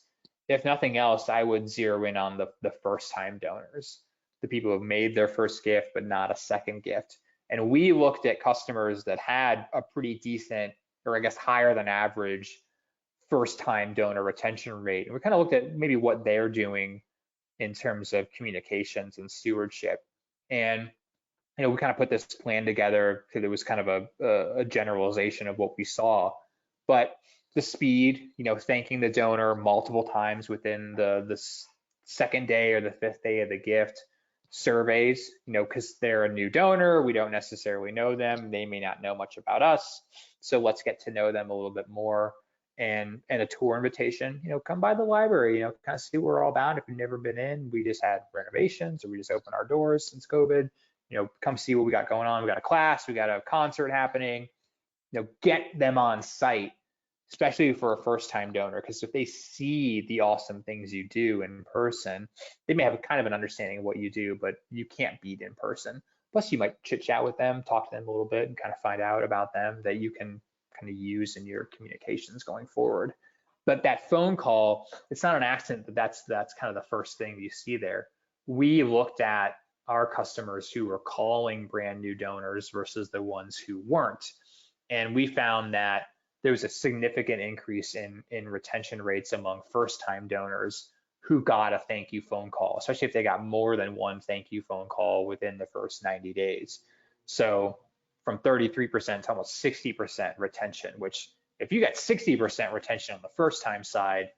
if nothing else, I would zero in on the first time donors, the people who have made their first gift but not a second gift. And we looked at customers that had a pretty decent, or I guess higher than average, first time donor retention rate. And we kind of looked at maybe what they're doing in terms of communications and stewardship. And we kind of put this plan together because it was kind of a generalization of what we saw. But the speed, thanking the donor multiple times within the second day or the fifth day of the gift, surveys, because they're a new donor, we don't necessarily know them, they may not know much about us, so let's get to know them a little bit more. And a tour invitation, come by the library, kind of see what we're all about. If you've never been in, we just had renovations or we just opened our doors since COVID, come see what we got going on. We got a class, we got a concert happening, get them on site, especially for a first time donor, because if they see the awesome things you do in person, they may have kind of an understanding of what you do, but you can't beat in person. Plus you might chit chat with them, talk to them a little bit and kind of find out about them that you can kind of use in your communications going forward. But that phone call, it's not an accident that's kind of the first thing you see there. We looked at our customers who were calling brand new donors versus the ones who weren't. And we found that there was a significant increase in retention rates among first-time donors who got a thank you phone call, especially if they got more than one thank you phone call within the first 90 days. So from 33% to almost 60% retention, which if you got 60% retention on the first-time side,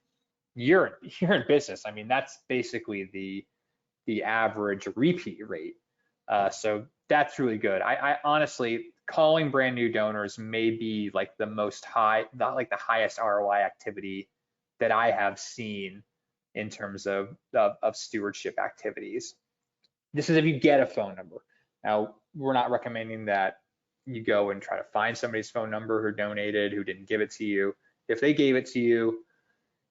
you're in business. I mean, that's basically the average repeat rate. So that's really good. I honestly, calling brand new donors may be like the highest ROI activity that I have seen in terms of stewardship activities. This is if you get a phone number. Now, we're not recommending that you go and try to find somebody's phone number who donated, who didn't give it to you. If they gave it to you,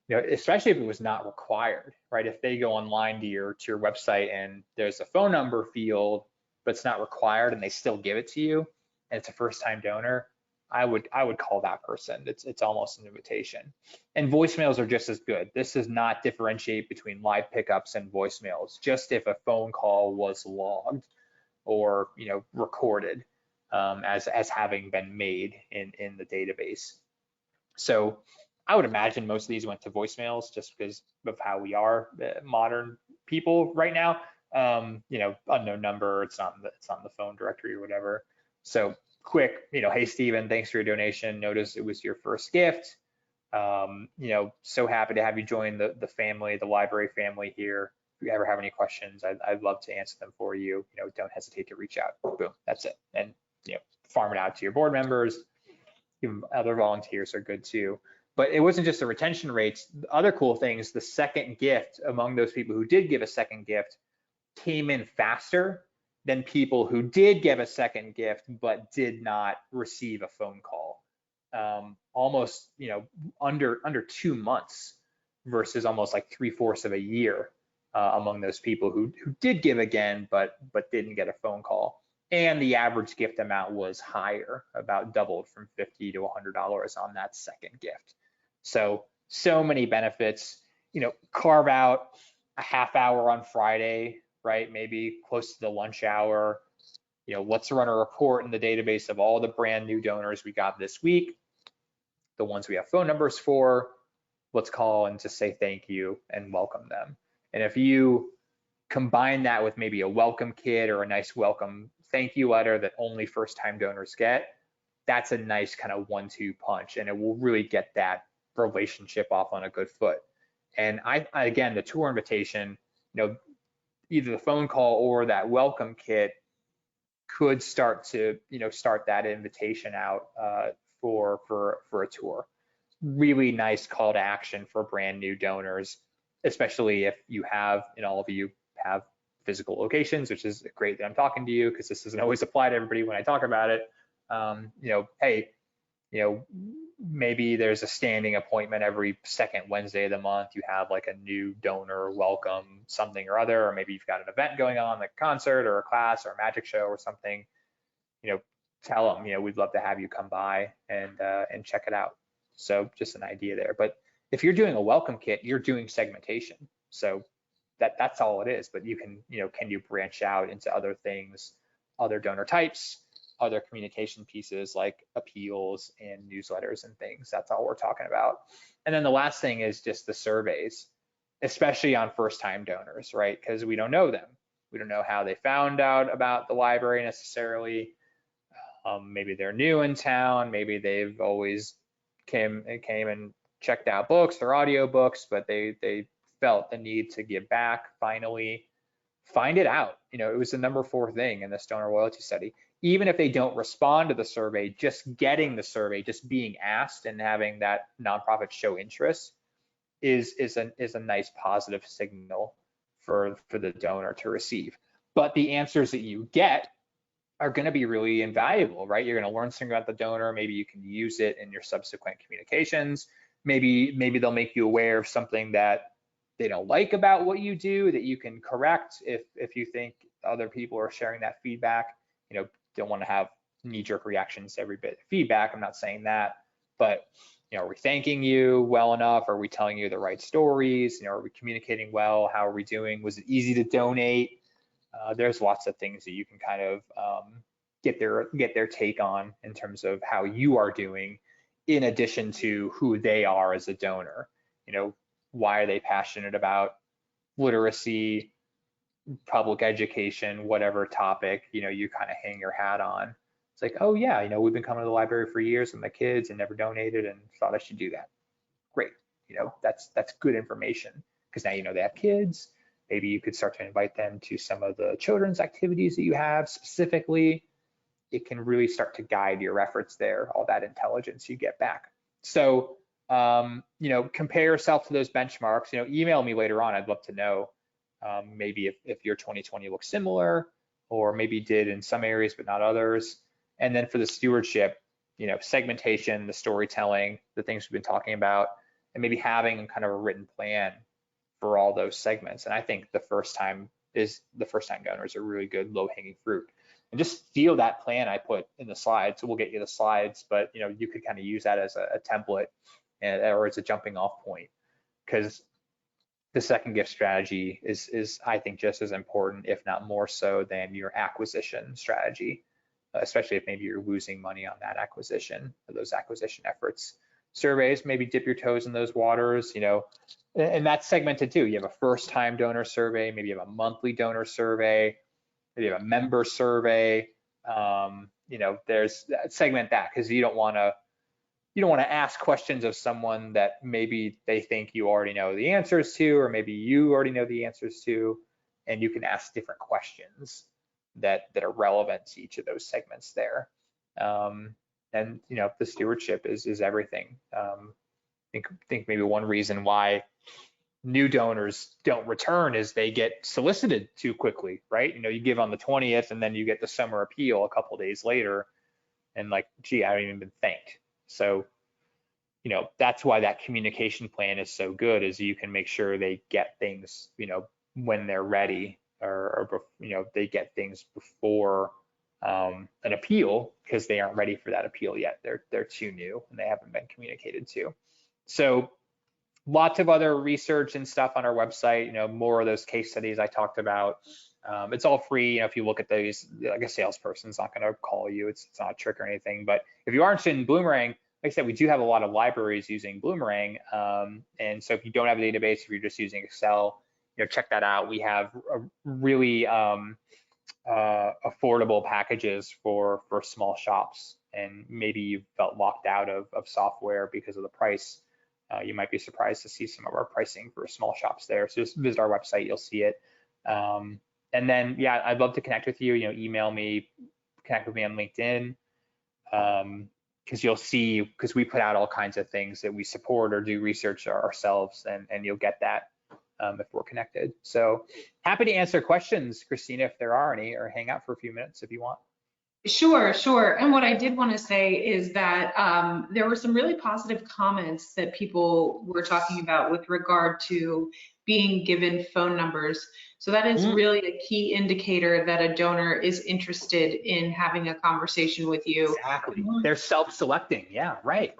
especially if it was not required, right? If they go online to your website and there's a phone number field, but it's not required and they still give it to you, and it's a first-time donor, I would call that person. It's almost an invitation. And voicemails are just as good. This does not differentiate between live pickups and voicemails. Just if a phone call was logged or recorded as having been made in the database. So I would imagine most of these went to voicemails just because of how we are modern people right now. Unknown number, it's on the phone directory or whatever. So quick, hey Steven, thanks for your donation. Notice it was your first gift. So happy to have you join the family, the library family here. If you ever have any questions, I'd love to answer them for you. Don't hesitate to reach out. Boom, that's it. And farm it out to your board members. Even other volunteers are good too. But it wasn't just the retention rates. The other cool things, the second gift among those people who did give a second gift came in faster than people who did give a second gift but did not receive a phone call. Almost, under 2 months versus almost like 3/4 of a year among those people who did give again but didn't get a phone call. And the average gift amount was higher, about doubled from $50 to $100 on that second gift. So many benefits. Carve out a half hour on Friday, right? Maybe close to the lunch hour. Let's run a report in the database of all the brand new donors we got this week, the ones we have phone numbers for. Let's call and just say thank you and welcome them. And if you combine that with maybe a welcome kit or a nice welcome thank you letter that only first-time donors get, that's a nice kind of 1-2 punch, and it will really get that relationship off on a good foot. And again, the tour invitation, either the phone call or that welcome kit could start to, start that invitation out for a tour. Really nice call to action for brand new donors, especially if you have, and all of you have physical locations, which is great that I'm talking to you, because this doesn't always apply to everybody when I talk about it. Hey, maybe there's a standing appointment every second Wednesday of the month. You have like a new donor welcome something or other, or maybe you've got an event going on, like a concert or a class or a magic show or something. Tell them, we'd love to have you come by and check it out. So just an idea there. But if you're doing a welcome kit, you're doing segmentation. So that's all it is. But you can, can you branch out into other things, other donor types, other communication pieces like appeals and newsletters and things. That's all we're talking about. And then the last thing is just the surveys, especially on first-time donors, right? Because we don't know them. We don't know how they found out about the library necessarily. Maybe they're new in town. Maybe they've always came and checked out books or audio books, but they felt the need to give back finally. Find it out. It was the number 4 thing in this donor loyalty study. Even if they don't respond to the survey, just getting the survey, just being asked and having that nonprofit show interest is a nice positive signal for the donor to receive. But the answers that you get are going to be really invaluable, right? You're going to learn something about the donor. Maybe you can use it in your subsequent communications. Maybe they'll make you aware of something that they don't like about what you do that you can correct if you think other people are sharing that feedback. Don't want to have knee-jerk reactions to every bit of feedback. I'm not saying that, but are we thanking you well enough? Are we telling you the right stories? Are we communicating well? How are we doing? Was it easy to donate? There's lots of things that you can kind of get their take on in terms of how you are doing, in addition to who they are as a donor. Why are they passionate about literacy, public education, whatever topic, you kind of hang your hat on. It's like, oh yeah, we've been coming to the library for years with my kids and never donated and thought I should do that. Great. That's good information, because now they have kids. Maybe you could start to invite them to some of the children's activities that you have specifically. It can really start to guide your efforts there, all that intelligence you get back. So, compare yourself to those benchmarks. Email me later on. I'd love to know maybe if your 2020 looks similar, or maybe did in some areas but not others. And then for the stewardship, segmentation, the storytelling, the things we've been talking about, and maybe having kind of a written plan for all those segments. And I think the first time donors are really good low-hanging fruit. And just feel that plan I put in the slides. So we'll get you the slides, but you could kind of use that as a template or as a jumping off point, because the second gift strategy is I think just as important, if not more so, than your acquisition strategy, especially if maybe you're losing money on that acquisition, or those acquisition efforts. Surveys, maybe dip your toes in those waters, and that's segmented too. You have a first-time donor survey, maybe you have a monthly donor survey, maybe you have a member survey. There's segment that, because you don't want to ask questions of someone that maybe they think you already know the answers to, or maybe you already know the answers to, and you can ask different questions that are relevant to each of those segments there. And the stewardship is everything. Think maybe one reason why new donors don't return is they get solicited too quickly, right? You give on the 20th and then you get the summer appeal a couple days later, and like, gee, I haven't even been thanked. So, that's why that communication plan is so good, is you can make sure they get things, when they're ready, or they get things before an appeal, because they aren't ready for that appeal yet. They're too new and they haven't been communicated to. So lots of other research and stuff on our website, more of those case studies I talked about. It's all free. If you look at these, like a salesperson's not going to call you. It's not a trick or anything. But if you are interested in Bloomerang, like I said, we do have a lot of libraries using Bloomerang. And so if you don't have a database, if you're just using Excel, check that out. We have a really affordable packages for small shops, and maybe you felt locked out of software because of the price. You might be surprised to see some of our pricing for small shops there. So just visit our website, you'll see it. And then, yeah, I'd love to connect with you. Email me, connect with me on LinkedIn, because you'll see, because we put out all kinds of things that we support or do research ourselves, and you'll get that if we're connected. So happy to answer questions, Christina, if there are any, or hang out for a few minutes if you want. Sure. And what I did want to say is that there were some really positive comments that people were talking about with regard to being given phone numbers. So that is really a key indicator that a donor is interested in having a conversation with you. Exactly. They're self-selecting. Yeah, right.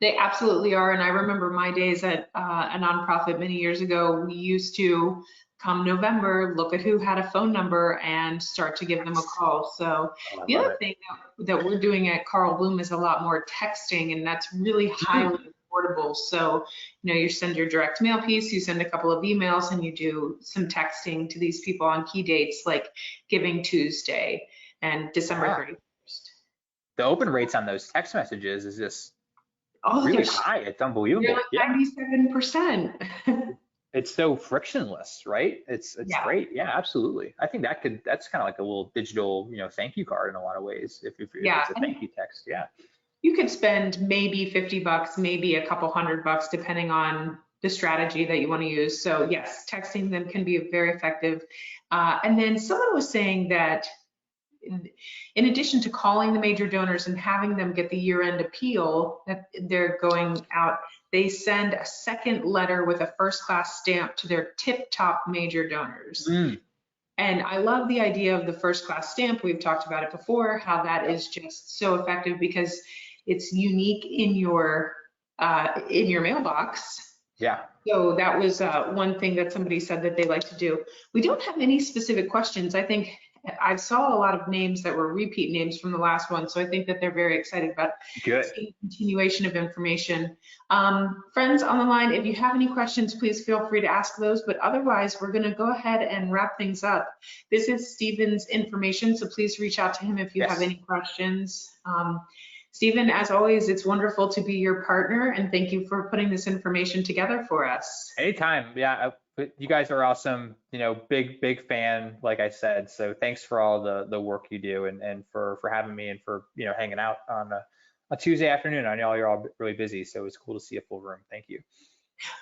They absolutely are. And I remember my days at a nonprofit many years ago, we used to come November, look at who had a phone number and start to give them a call. So the other thing that we're doing at Carl Bloom is a lot more texting, and that's really highly affordable. So, you send your direct mail piece, you send a couple of emails, and you do some texting to these people on key dates like Giving Tuesday and December 31st. The open rates on those text messages is just really high. It's unbelievable. They're like 97%. It's so frictionless, right? It's great. Yeah, absolutely. I think that's kind of like a little digital, thank you card in a lot of ways. If it's a thank you text, yeah. You could spend maybe $50, maybe a couple $100, depending on the strategy that you want to use. So yes, texting them can be very effective. And then someone was saying that in addition to calling the major donors and having them get the year-end appeal that they're going out, they send a second letter with a first-class stamp to their tip-top major donors. And I love the idea of the first-class stamp. We've talked about it before, how that is just so effective because it's unique in your mailbox. Yeah. So that was one thing that somebody said that they like to do. We don't have any specific questions. I think I saw a lot of names that were repeat names from the last one. So I think that they're very excited about the continuation of information. Friends on the line, if you have any questions, please feel free to ask those. But otherwise, we're going to go ahead and wrap things up. This is Stephen's information, so please reach out to him if you have any questions. Stephen, as always, it's wonderful to be your partner, and thank you for putting this information together for us. Anytime. Yeah, you guys are awesome. Big fan, like I said. So thanks for all the work you do, and for having me, and for hanging out on a Tuesday afternoon. I know you're all really busy, so it's cool to see a full room. Thank you.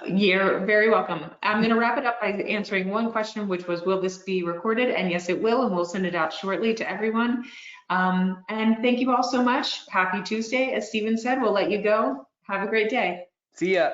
You're very welcome. I'm going to wrap it up by answering one question, which was, will this be recorded? And yes, it will, and we'll send it out shortly to everyone. And thank you all so much. Happy Tuesday. As Stephen said, we'll let you go. Have a great day. See ya.